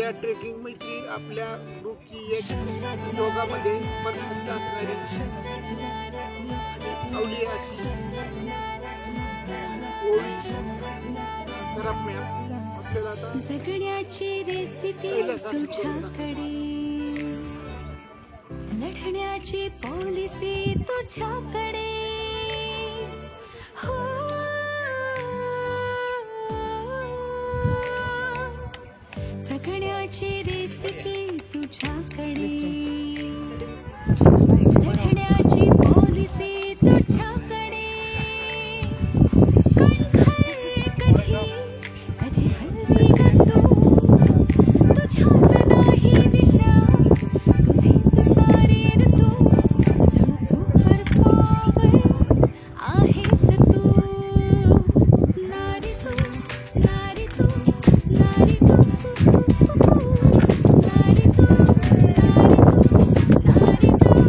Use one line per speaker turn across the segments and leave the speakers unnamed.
या ट्रेकिंग मैत्री आपल्या ग्रुपची एक योगामध्ये परफेक्ट असणारी अवली अशी ओळी सराफ मॅम आपल्याला आता
जगण्याची रेसिपी तुझ्याकडे, लढण्याची पॉलिसी तुझ्याकडे, हो जगण्याची रेसिपी तुझ्याकडे, लढण्याची पॉलिसी तुझ्याकडे, कधी कधी हळवी ग तू, तुझ्याच नाही दिशा, तुझेच सारे ऋतू, जणू सुपर पॉवर आहेस तू, नारी तू, नारी तू, नारी तू, नारी तू, नारी तू,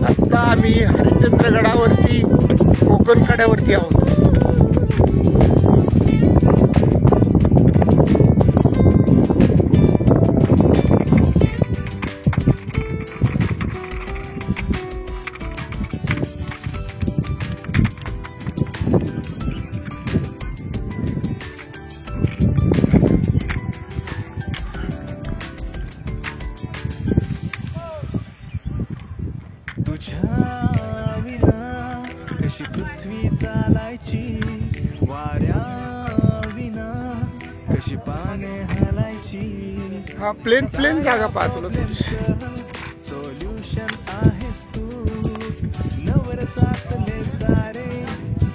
आता आम्ही हरिश्चंद्रगडावरती कोकण कड्यावरती आहोत.
तुझ्या विना कशी पृथ्वी चालायची, वाऱ्या विना कशी पाने हलायची.
हा प्लेन जागा पाहतो तुझी.
सोल्युशन आहेस तू, नवरसातले सारे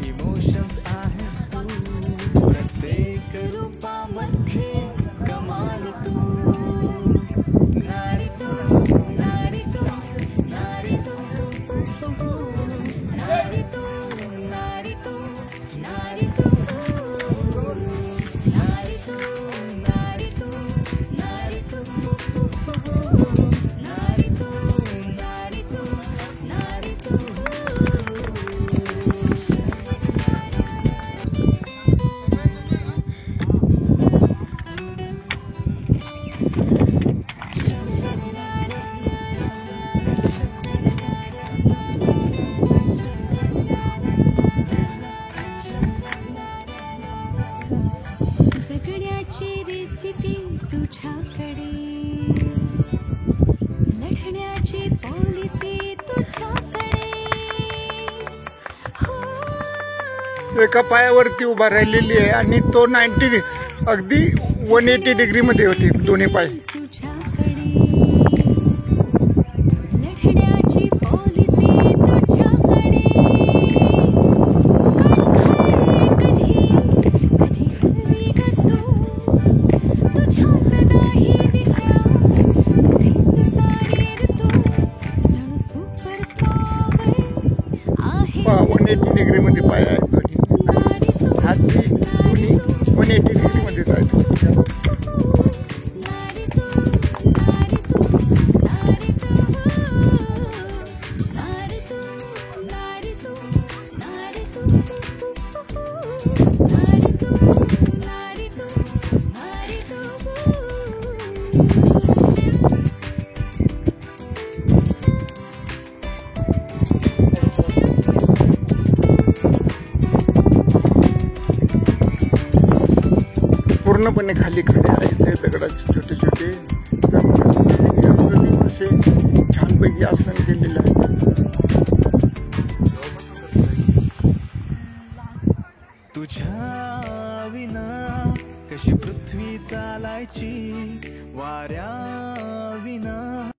इमोशन्स आहेस तू, प्रत्येक रूपामध्ये कमाल तू, नारी तू, नारी तू, नारी तू, नारी तू, नारी तू, नारी तू, नारी तू, नारी तू, नारी तू, नारी तू, नारी तू, नारी तू.
जगण्याची रेसिपी तुझ्याकडे, लढण्याची पॉलिसी तुझ्याकडे, हो
एका पायावरती उभा राहिलेली आहे आणि तो 90 अगदी 180 डिग्री मध्ये होती दोन्ही पाय.
तुझ्याकडे, लढण्याची पॉलिसी तुझ्याकडे, कधी कधी हळवी ग तू, तुझ्याच नाही दिशा, तुझेच सारे ऋतू, जणू सुपर पॉवर आहेस
180 डिग्री मध्ये पाय आहेत दोन्ही. हात दोन्ही 180 डिग्री मध्ये जायचं.
नारी तू, नारी तू, नारी तू, नारी तू, नारी तू, नारी तू, नारी तू, नारी तू, नारी तू.
पूर्णपणे खाली खडे आहेत ते दगडाचे छोटे छोटे, त्यामुळे असे छानपैकी आसन केलेले आहेत.
तुझ्या विना कशी पृथ्वी चालायची, वाऱ्या विना